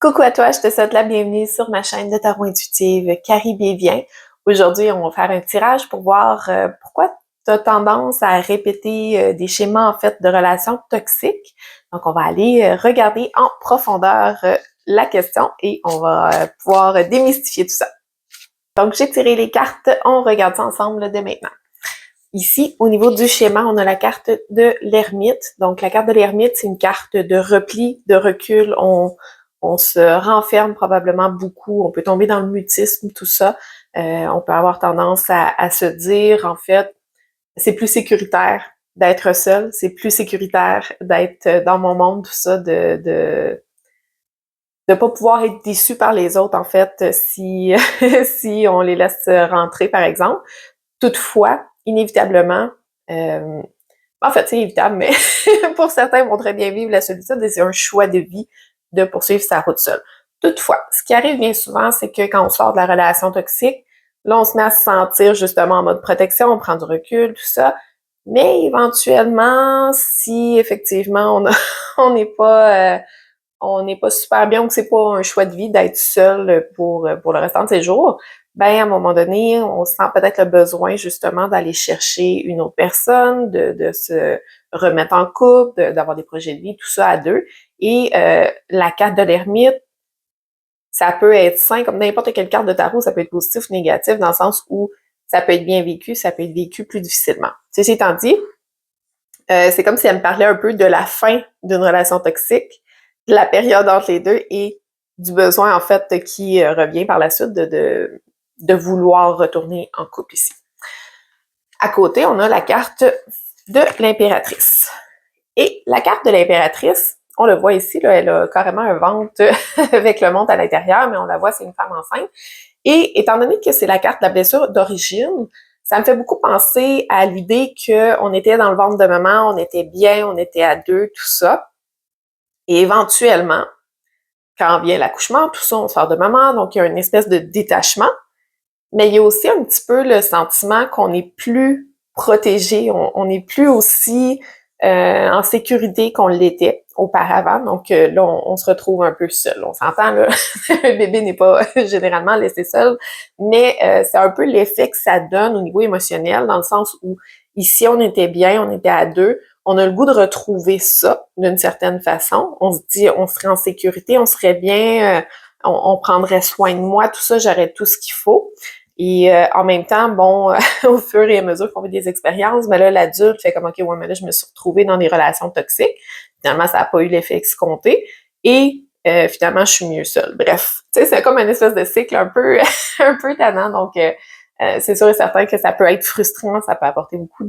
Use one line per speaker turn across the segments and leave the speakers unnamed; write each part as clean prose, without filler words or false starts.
Coucou à toi, je te souhaite la bienvenue sur ma chaîne de tarot intuitive Caribévien. Aujourd'hui, on va faire un tirage pour voir pourquoi tu as tendance à répéter des schémas en fait de relations toxiques. Donc, on va aller regarder en profondeur la question et on va pouvoir démystifier tout ça. Donc, j'ai tiré les cartes, on regarde ça ensemble dès maintenant. Ici, au niveau du schéma, on a la carte de l'ermite. Donc, la carte de l'ermite, c'est une carte de repli, de recul. On se renferme probablement beaucoup. On peut tomber dans le mutisme, tout ça. On peut avoir tendance à se dire, en fait, c'est plus sécuritaire d'être seul. C'est plus sécuritaire d'être dans mon monde, tout ça, de pas pouvoir être déçu par les autres, en fait, si, si on les laisse rentrer, par exemple. Toutefois, inévitablement, en fait, c'est inévitable, mais pour certains, ils vont très bien vivre la solitude et c'est un choix de vie de poursuivre sa route seule. Toutefois, ce qui arrive bien souvent, c'est que quand on sort de la relation toxique, là, on se met à se sentir justement en mode protection, on prend du recul, tout ça. Mais éventuellement, si effectivement on n'est pas super bien ou que c'est pas un choix de vie d'être seul pour le restant de ses jours, ben à un moment donné, on sent peut-être le besoin justement d'aller chercher une autre personne, de se remettre en couple, d'avoir des projets de vie, tout ça à deux. Et la carte de l'ermite, ça peut être sain comme n'importe quelle carte de tarot, ça peut être positif ou négatif dans le sens où ça peut être bien vécu, ça peut être vécu plus difficilement. Ceci étant dit, c'est comme si elle me parlait un peu de la fin d'une relation toxique, de la période entre les deux et du besoin, en fait, qui revient par la suite de vouloir retourner en couple ici. À côté, on a la carte de l'impératrice. Et la carte de l'impératrice, on le voit ici, là, elle a carrément un ventre avec le monde à l'intérieur, mais on la voit, c'est une femme enceinte. Et étant donné que c'est la carte de la blessure d'origine, ça me fait beaucoup penser à l'idée qu'on était dans le ventre de maman, on était bien, on était à deux, tout ça. Et éventuellement, quand vient l'accouchement, tout ça, on sort de maman, donc il y a une espèce de détachement. Mais il y a aussi un petit peu le sentiment qu'on n'est plus protégé, on n'est plus aussi en sécurité qu'on l'était auparavant. Donc là, on se retrouve un peu seul. On s'entend, là, le bébé n'est pas généralement laissé seul, mais c'est un peu l'effet que ça donne au niveau émotionnel, dans le sens où ici, on était bien, on était à deux, on a le goût de retrouver ça d'une certaine façon. On se dit, on serait en sécurité, on serait bien, on prendrait soin de moi, tout ça, j'aurais tout ce qu'il faut. Et en même temps, bon, au fur et à mesure qu'on fait des expériences, mais là, l'adulte fait comme, OK, ouais, mais là, je me suis retrouvée dans des relations toxiques. Finalement, ça n'a pas eu l'effet escompté. Et finalement, je suis mieux seule. Bref, tu sais, c'est comme une espèce de cycle un peu, un peu tannant. Donc, c'est sûr et certain que ça peut être frustrant, ça peut apporter beaucoup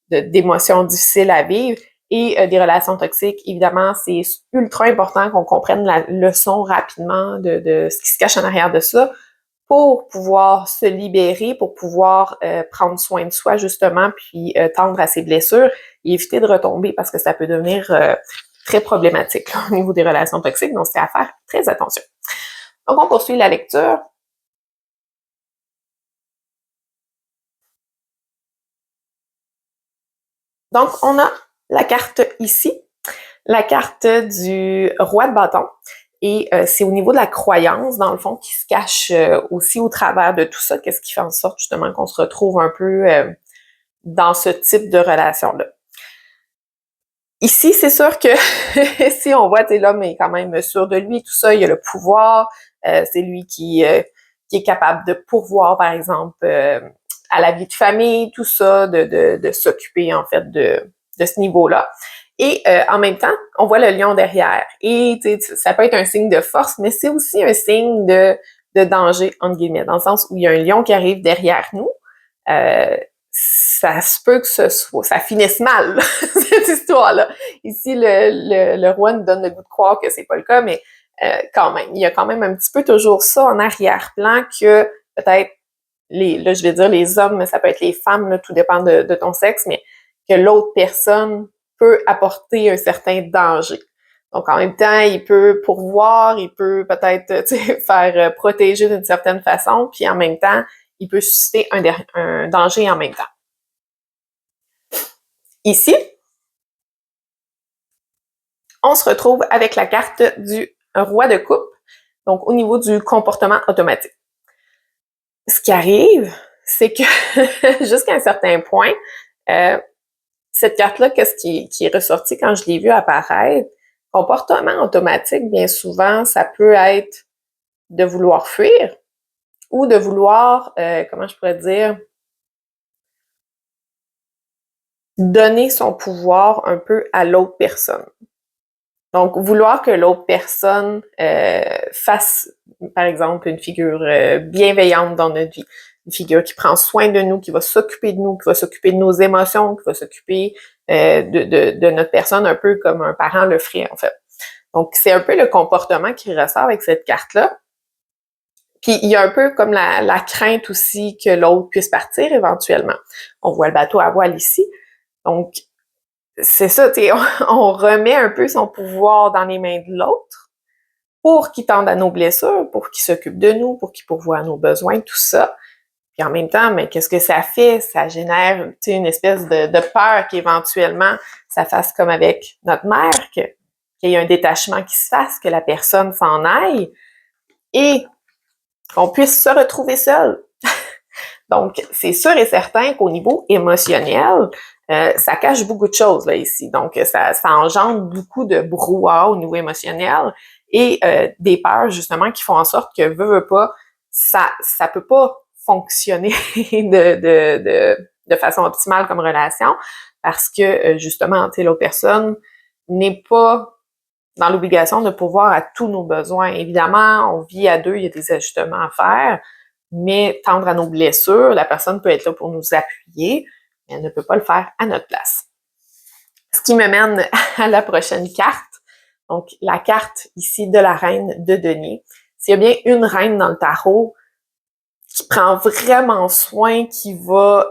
d'émotions difficiles à vivre. Et des relations toxiques, évidemment, c'est ultra important qu'on comprenne la leçon rapidement de ce qui se cache en arrière de ça, pour pouvoir se libérer, pour pouvoir prendre soin de soi, justement, puis tendre à ses blessures et éviter de retomber parce que ça peut devenir très problématique là, au niveau des relations toxiques. Donc, c'est à faire très attention. Donc, on poursuit la lecture. Donc, on a la carte ici, la carte du roi de bâton. Et c'est au niveau de la croyance, dans le fond, qui se cache aussi au travers de tout ça. Qu'est-ce qui fait en sorte, justement, qu'on se retrouve un peu dans ce type de relation-là. Ici, c'est sûr que si on voit, l'homme est quand même sûr de lui, tout ça, il a le pouvoir, c'est lui qui est capable de pourvoir, par exemple, à la vie de famille, tout ça, de s'occuper, en fait, de ce niveau-là. Et en même temps, on voit le lion derrière. Et ça peut être un signe de force, mais c'est aussi un signe de danger, entre guillemets, dans le sens où il y a un lion qui arrive derrière nous. Ça se peut que ça finisse mal, cette histoire-là. Ici, le roi nous donne le goût de croire que c'est pas le cas, mais quand même, il y a quand même un petit peu toujours ça en arrière-plan que peut-être là, je vais dire les hommes, mais ça peut être les femmes, là, tout dépend de ton sexe, mais que l'autre personne peut apporter un certain danger. Donc, en même temps, il peut pourvoir, il peut peut-être faire protéger d'une certaine façon, puis en même temps, il peut susciter un danger en même temps. Ici, on se retrouve avec la carte du un roi de coupe, donc au niveau du comportement automatique. Ce qui arrive, c'est que jusqu'à un certain point, cette carte-là, qu'est-ce qui est ressorti quand je l'ai vue apparaître? Comportement automatique, bien souvent, ça peut être de vouloir fuir ou de vouloir, comment je pourrais dire, donner son pouvoir un peu à l'autre personne. Donc, vouloir que l'autre personne fasse, par exemple, une figure bienveillante dans notre vie, une figure qui prend soin de nous, qui va s'occuper de nous, qui va s'occuper de nos émotions, qui va s'occuper de notre personne, un peu comme un parent le ferait, en fait. Donc, c'est un peu le comportement qui ressort avec cette carte-là. Puis, il y a un peu comme la crainte aussi que l'autre puisse partir éventuellement. On voit le bateau à voile ici. Donc, c'est ça, tu sais, on remet un peu son pouvoir dans les mains de l'autre pour qu'il tende à nos blessures, pour qu'il s'occupe de nous, pour qu'il pourvoie à nos besoins, tout ça. Puis en même temps, mais qu'est-ce que ça fait? Ça génère, tu sais, une espèce de peur qu'éventuellement, ça fasse comme avec notre mère, qu'il y ait un détachement qui se fasse, que la personne s'en aille et qu'on puisse se retrouver seul. Donc, c'est sûr et certain qu'au niveau émotionnel, ça cache beaucoup de choses là ici. Donc, ça engendre beaucoup de brouhaha au niveau émotionnel et des peurs justement qui font en sorte que veut pas, ça peut pas fonctionner de façon optimale comme relation parce que justement, tu sais, l'autre personne n'est pas dans l'obligation de pourvoir à tous nos besoins. Évidemment, on vit à deux, il y a des ajustements à faire, mais tendre à nos blessures, la personne peut être là pour nous appuyer, mais elle ne peut pas le faire à notre place. Ce qui me mène à la prochaine carte. Donc, la carte ici de la reine de denier. S'il y a bien une reine dans le tarot qui prend vraiment soin, qui va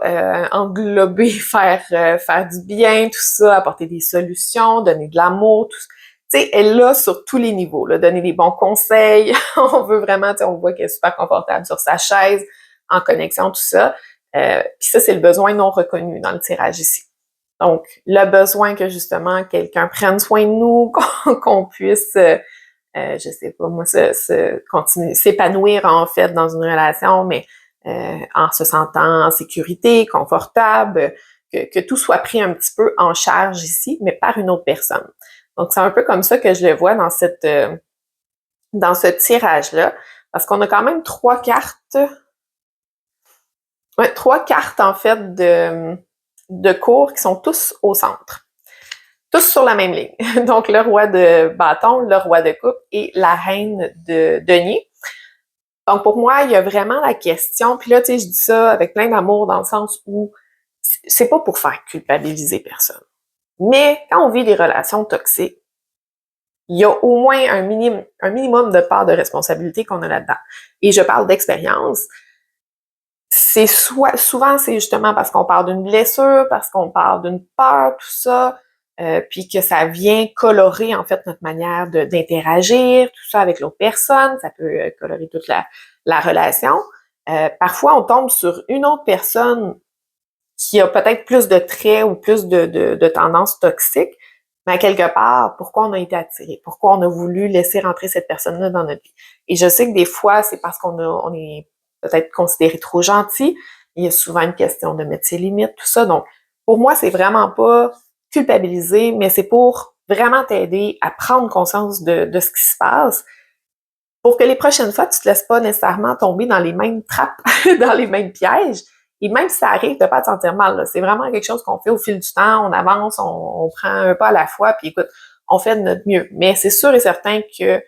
englober, faire du bien, tout ça, apporter des solutions, donner de l'amour, tout ça. Tu sais, elle est là sur tous les niveaux, là, donner des bons conseils. On veut vraiment, tu sais, on voit qu'elle est super confortable sur sa chaise, en connexion, tout ça. Puis ça, c'est le besoin non reconnu dans le tirage ici. Donc, le besoin que justement quelqu'un prenne soin de nous, qu'on puisse, je sais pas moi, continuer, s'épanouir en fait dans une relation, mais en se sentant en sécurité, confortable, que tout soit pris un petit peu en charge ici, mais par une autre personne. Donc, c'est un peu comme ça que je le vois dans dans ce tirage-là, parce qu'on a quand même trois cartes en fait de cours qui sont tous au centre. Tous sur la même ligne. Donc, le roi de bâton, le roi de coupe et la reine de denier. Donc, pour moi, il y a vraiment la question, puis là, tu sais, je dis ça avec plein d'amour dans le sens où c'est pas pour faire culpabiliser personne. Mais quand on vit des relations toxiques, il y a au moins un minimum de part de responsabilité qu'on a là-dedans. Et je parle d'expérience. C'est souvent, c'est justement parce qu'on parle d'une blessure, parce qu'on parle d'une peur, tout ça, puis que ça vient colorer, en fait, notre manière d'interagir, tout ça avec l'autre personne. Ça peut colorer toute la relation. Parfois, on tombe sur une autre personne qui a peut-être plus de traits ou plus de tendances toxiques, mais à quelque part, pourquoi on a été attiré? Pourquoi on a voulu laisser rentrer cette personne-là dans notre vie? Et je sais que des fois, c'est parce on est peut-être considéré trop gentil. Il y a souvent une question de mettre ses limites, tout ça. Donc, pour moi, c'est vraiment pas culpabiliser, mais c'est pour vraiment t'aider à prendre conscience de ce qui se passe pour que les prochaines fois, tu te laisses pas nécessairement tomber dans les mêmes trappes, dans les mêmes pièges. Et même si ça arrive de pas te sentir mal, là, c'est vraiment quelque chose qu'on fait au fil du temps, on avance, on prend un pas à la fois, puis écoute, on fait de notre mieux. Mais c'est sûr et certain que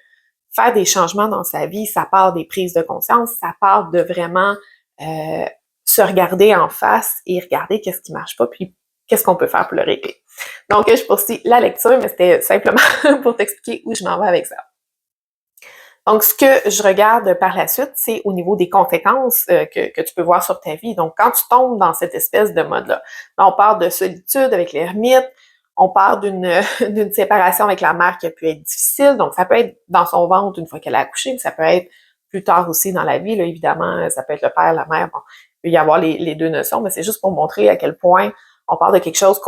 faire des changements dans sa vie, ça part des prises de conscience, ça part de vraiment se regarder en face et regarder qu'est-ce qui marche pas, puis qu'est-ce qu'on peut faire pour le régler. Donc, je poursuis la lecture, mais c'était simplement pour t'expliquer où je m'en vais avec ça. Donc, ce que je regarde par la suite, c'est au niveau des conséquences que tu peux voir sur ta vie. Donc, quand tu tombes dans cette espèce de mode-là, on parle de solitude avec l'ermite, on parle d'une séparation avec la mère qui a pu être difficile. Donc, ça peut être dans son ventre une fois qu'elle a accouché, mais ça peut être plus tard aussi dans la vie. Là, évidemment, ça peut être le père, la mère. Bon, il peut y avoir les deux notions, mais c'est juste pour montrer à quel point on parle de quelque chose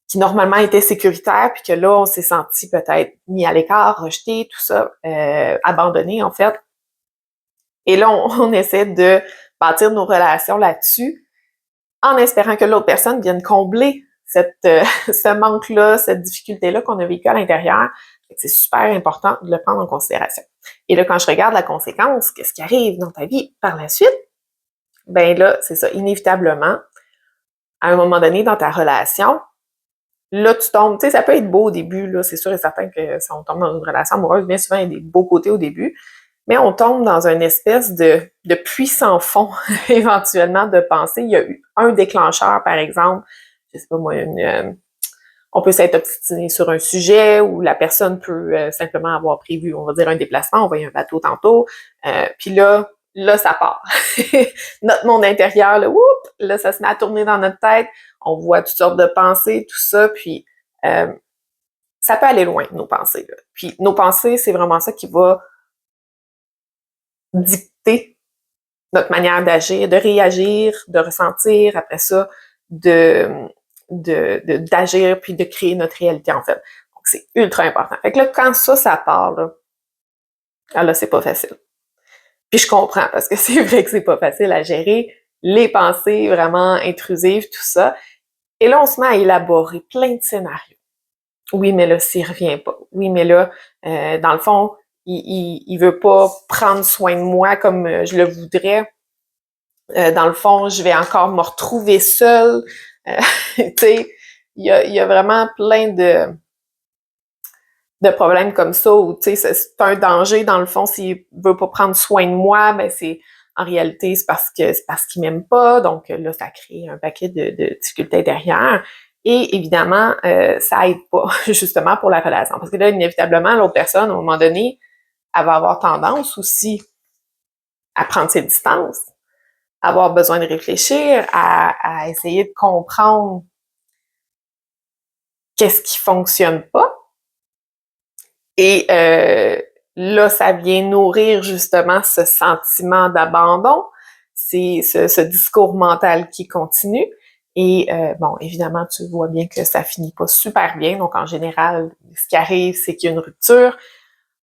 qui normalement était sécuritaire, puis que là, on s'est senti peut-être mis à l'écart, rejeté, tout ça, abandonné en fait. Et là, on essaie de bâtir nos relations là-dessus en espérant que l'autre personne vienne combler ce manque-là, cette difficulté-là qu'on a vécu à l'intérieur. C'est super important de le prendre en considération. Et là, quand je regarde la conséquence, qu'est-ce qui arrive dans ta vie par la suite? Ben là, c'est ça, inévitablement, à un moment donné dans ta relation, là, tu tombes, tu sais, ça peut être beau au début, là, c'est sûr et certain que si on tombe dans une relation amoureuse, bien souvent, il y a des beaux côtés au début, mais on tombe dans une espèce de puits sans fond, éventuellement, de pensée. Il y a eu un déclencheur, par exemple, je sais pas moi, on peut s'être obstiné sur un sujet ou la personne peut simplement avoir prévu, on va dire, un déplacement, on voyait un bateau tantôt, puis là, ça part. Notre monde intérieur, là, là, ça se met à tourner dans notre tête, on voit toutes sortes de pensées, tout ça, puis ça peut aller loin, nos pensées, là. Puis nos pensées, c'est vraiment ça qui va dicter notre manière d'agir, de réagir, de ressentir, après ça, d'agir puis de créer notre réalité, en fait. Donc, c'est ultra important. Fait que là, quand ça part, là, c'est pas facile. Puis je comprends, parce que c'est vrai que c'est pas facile à gérer, les pensées vraiment intrusives, tout ça. Et là, on se met à élaborer plein de scénarios. Oui, mais là, s'il revient pas. Oui, mais là, dans le fond, il veut pas prendre soin de moi comme je le voudrais. Dans le fond, je vais encore me retrouver seule. Tu sais, il y a vraiment plein de problèmes comme ça où, tu sais, c'est un danger, dans le fond, s'il veut pas prendre soin de moi, ben en réalité, c'est parce qu'il m'aime pas. Donc là, ça crée un paquet de difficultés derrière. Et évidemment, ça aide pas, justement, pour la relation. Parce que là, inévitablement, l'autre personne, à un moment donné, elle va avoir tendance aussi à prendre ses distances, avoir besoin de réfléchir, à essayer de comprendre qu'est-ce qui fonctionne pas. Et là, ça vient nourrir justement ce sentiment d'abandon, c'est ce discours mental qui continue. Et bon, évidemment, tu vois bien que ça finit pas super bien. Donc, en général, ce qui arrive, c'est qu'il y a une rupture.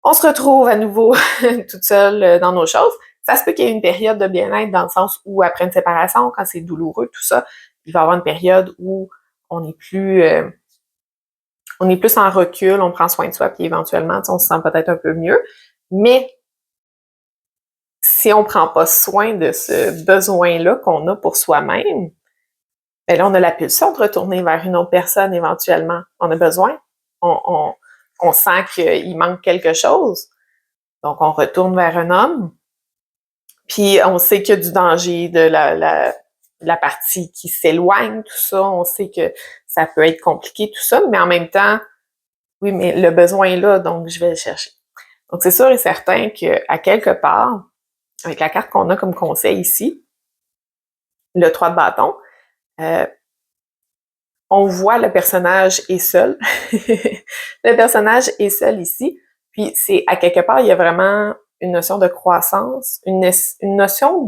On se retrouve à nouveau toute seule dans nos choses. Ça se peut qu'il y ait une période de bien-être dans le sens où, après une séparation, quand c'est douloureux, tout ça, il va y avoir une période où on est plus en recul, on prend soin de soi, puis éventuellement, on se sent peut-être un peu mieux. Mais si on prend pas soin de ce besoin-là qu'on a pour soi-même, ben là, on a la pulsion de retourner vers une autre personne éventuellement. On a besoin. On sent qu'il manque quelque chose. Donc, on retourne vers un homme. Puis, on sait qu'il y a du danger de la partie qui s'éloigne, tout ça. On sait que ça peut être compliqué, tout ça. Mais en même temps, oui, mais le besoin est là, donc je vais le chercher. Donc, c'est sûr et certain qu'à quelque part, avec la carte qu'on a comme conseil ici, le 3 de bâton, on voit le personnage est seul. Le personnage est seul ici. Puis, c'est à quelque part, il y a vraiment une notion de croissance, une notion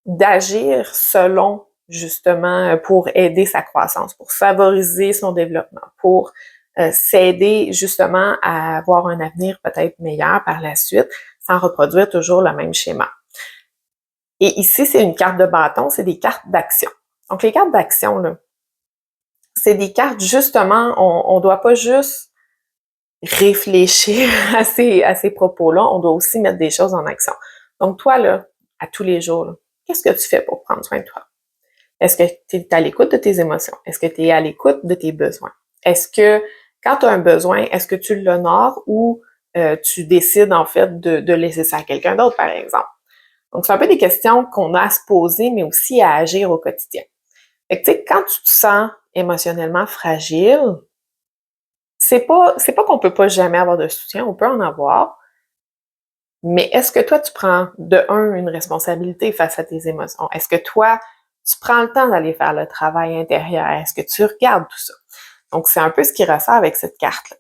d'agir selon, justement, pour aider sa croissance, pour favoriser son développement, pour s'aider justement à avoir un avenir peut-être meilleur par la suite, sans reproduire toujours le même schéma. Et ici, c'est une carte de bâton, c'est des cartes d'action. Donc, les cartes d'action, là, c'est des cartes, justement, on doit pas juste réfléchir à ces propos-là, on doit aussi mettre des choses en action. Donc, toi, là, à tous les jours, qu'est-ce que tu fais pour prendre soin de toi? Est-ce que tu es à l'écoute de tes émotions? Est-ce que tu es à l'écoute de tes besoins? Est-ce que, quand tu as un besoin, est-ce que tu l'honores ou tu décides, en fait, de laisser ça à quelqu'un d'autre, par exemple? Donc, c'est un peu des questions qu'on a à se poser, mais aussi à agir au quotidien. Fait que, tu sais, quand tu te sens émotionnellement fragile, c'est pas qu'on peut pas jamais avoir de soutien, on peut en avoir, mais est-ce que toi, tu prends, de un, une responsabilité face à tes émotions? Est-ce que toi, tu prends le temps d'aller faire le travail intérieur? Est-ce que tu regardes tout ça? Donc, c'est un peu ce qui ressort avec cette carte-là.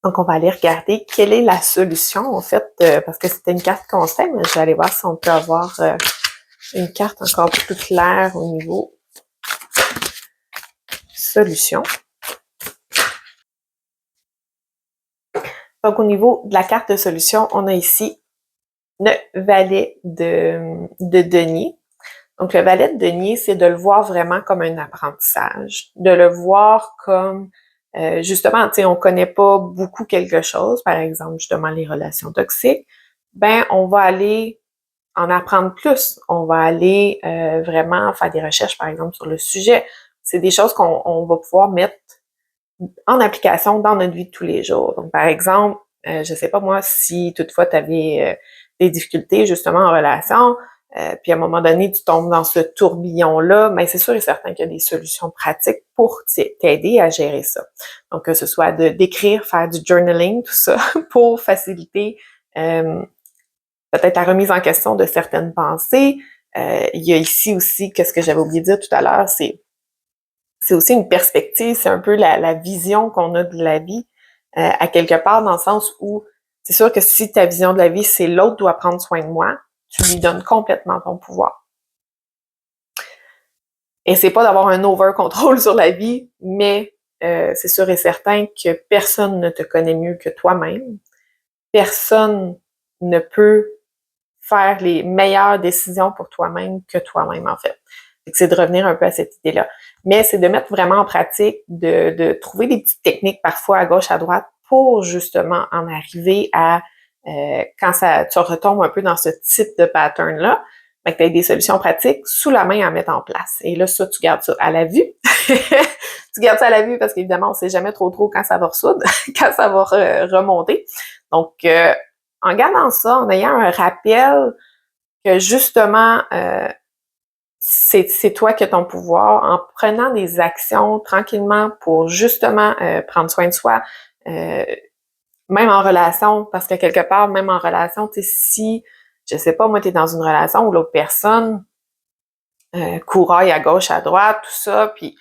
Donc, on va aller regarder quelle est la solution, en fait, parce que c'était une carte conseil, mais je vais aller voir si on peut avoir une carte encore plus claire au niveau solution. Donc, au niveau de la carte de solution, on a ici le valet de denier. Donc, le valet de denier, c'est de le voir vraiment comme un apprentissage, de le voir comme, justement, tu sais, on connaît pas beaucoup quelque chose, par exemple, justement, les relations toxiques, ben, on va aller en apprendre plus. On va aller vraiment faire des recherches, par exemple, sur le sujet. C'est des choses qu'on va pouvoir mettre en application dans notre vie de tous les jours. Donc, par exemple, je sais pas moi, si toutefois tu avais des difficultés justement en relation, puis à un moment donné, tu tombes dans ce tourbillon-là, mais c'est sûr et certain qu'il y a des solutions pratiques pour t'aider à gérer ça. Donc, que ce soit d'écrire, faire du journaling, tout ça, pour faciliter peut-être la remise en question de certaines pensées. Il y a ici aussi, qu'est-ce que j'avais oublié de dire tout à l'heure, c'est aussi une perspective, c'est un peu la vision qu'on a de la vie, à quelque part, dans le sens où c'est sûr que si ta vision de la vie, c'est l'autre doit prendre soin de moi, tu lui donnes complètement ton pouvoir. Et c'est pas d'avoir un over-contrôle sur la vie, mais c'est sûr et certain que personne ne te connaît mieux que toi-même. Personne ne peut faire les meilleures décisions pour toi-même que toi-même, en fait. C'est de revenir un peu à cette idée-là. Mais c'est de mettre vraiment en pratique, de trouver des petites techniques parfois à gauche, à droite pour justement en arriver à, quand tu retombes un peu dans ce type de pattern-là, ben, que tu as des solutions pratiques sous la main à mettre en place. Et là, ça, tu gardes ça à la vue. Tu gardes ça à la vue parce qu'évidemment, on sait jamais trop quand ça va ressoudre, quand ça va remonter. Donc, en gardant ça, en ayant un rappel que justement, c'est toi qui as ton pouvoir, en prenant des actions tranquillement pour justement prendre soin de soi, même en relation, parce que quelque part, même en relation, tu sais, si, je sais pas, moi, t'es dans une relation où l'autre personne couraille à gauche, à droite, tout ça, puis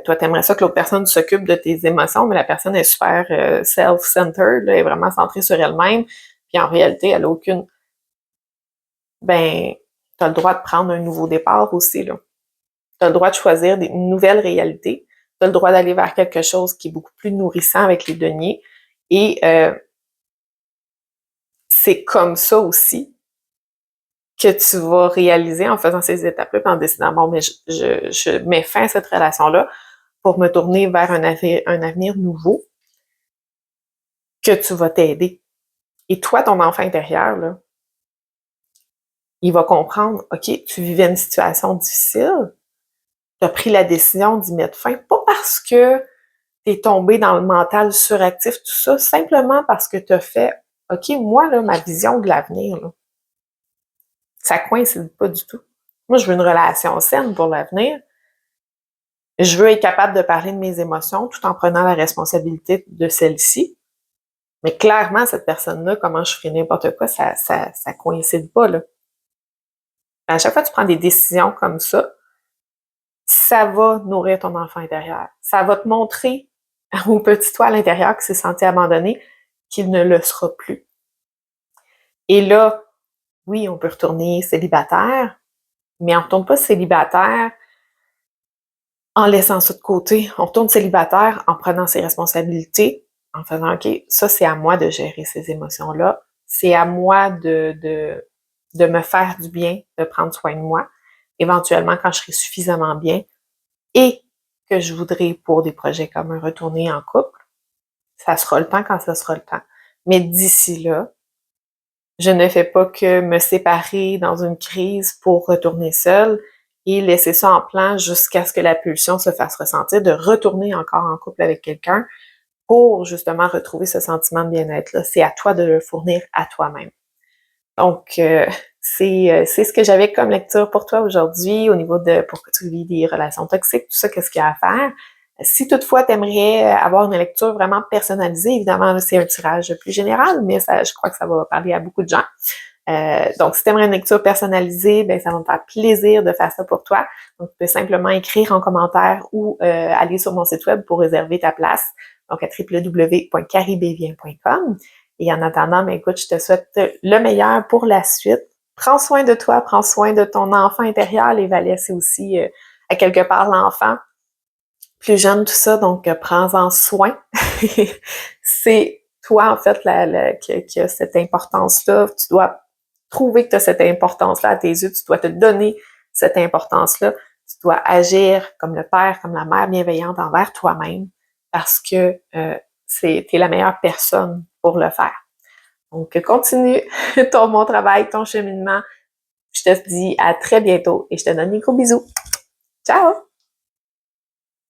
toi, t'aimerais ça que l'autre personne s'occupe de tes émotions, mais la personne est super self-centered, là, est vraiment centrée sur elle-même, puis en réalité, elle a aucune... Ben, t'as le droit de prendre un nouveau départ aussi, là. T'as le droit de choisir une nouvelle réalité. T'as le droit d'aller vers quelque chose qui est beaucoup plus nourrissant avec les deniers. Et c'est comme ça aussi que tu vas réaliser en faisant ces étapes-là, puis en décidant, bon, mais je mets fin à cette relation-là pour me tourner vers un avenir nouveau, que tu vas t'aider. Et toi, ton enfant intérieur, là, il va comprendre, OK, tu vivais une situation difficile, tu as pris la décision d'y mettre fin, pas parce que t'es tombé dans le mental suractif, tout ça, simplement parce que tu as fait, OK, moi, là, ma vision de l'avenir, là, ça coïncide pas du tout. Moi, je veux une relation saine pour l'avenir. Je veux être capable de parler de mes émotions tout en prenant la responsabilité de celles-ci. Mais clairement, cette personne-là, comment je ferais n'importe quoi, ça coïncide pas, là. À chaque fois que tu prends des décisions comme ça va nourrir ton enfant intérieur. Ça va te montrer au petit toi à l'intérieur qui s'est senti abandonné qu'il ne le sera plus. Et là, oui, on peut retourner célibataire, mais on ne retourne pas célibataire en laissant ça de côté. On retourne célibataire en prenant ses responsabilités, en faisant, OK, ça, c'est à moi de gérer ces émotions-là. C'est à moi de me faire du bien, de prendre soin de moi. Éventuellement, quand je serai suffisamment bien et que je voudrais pour des projets comme un retourner en couple, ça sera le temps quand ça sera le temps. Mais d'ici là, je ne fais pas que me séparer dans une crise pour retourner seule et laisser ça en plan jusqu'à ce que la pulsion se fasse ressentir, de retourner encore en couple avec quelqu'un pour justement retrouver ce sentiment de bien-être-là. C'est à toi de le fournir à toi-même. Donc, c'est ce que j'avais comme lecture pour toi aujourd'hui au niveau de pourquoi tu vis des relations toxiques, tout ça, qu'est-ce qu'il y a à faire. Si toutefois tu aimerais avoir une lecture vraiment personnalisée, évidemment, c'est un tirage plus général, mais ça, je crois que ça va parler à beaucoup de gens. Donc, si tu aimerais une lecture personnalisée, ben ça va me faire plaisir de faire ça pour toi. Donc, tu peux simplement écrire en commentaire ou aller sur mon site web pour réserver ta place, donc à www.caribévien.com. Et en attendant, ben écoute, je te souhaite le meilleur pour la suite. prends soin de toi, prends soin de ton enfant intérieur. Les valets, c'est aussi à quelque part l'enfant plus jeune, tout ça, donc prends-en soin. C'est toi, en fait, qui a cette importance-là. Tu dois trouver que tu as cette importance-là à tes yeux, tu dois te donner cette importance-là. Tu dois agir comme le père, comme la mère bienveillante envers toi-même parce que t'es la meilleure personne pour le faire. Donc, continue bon travail, ton cheminement. Je te dis à très bientôt et je te donne des gros bisous. Ciao!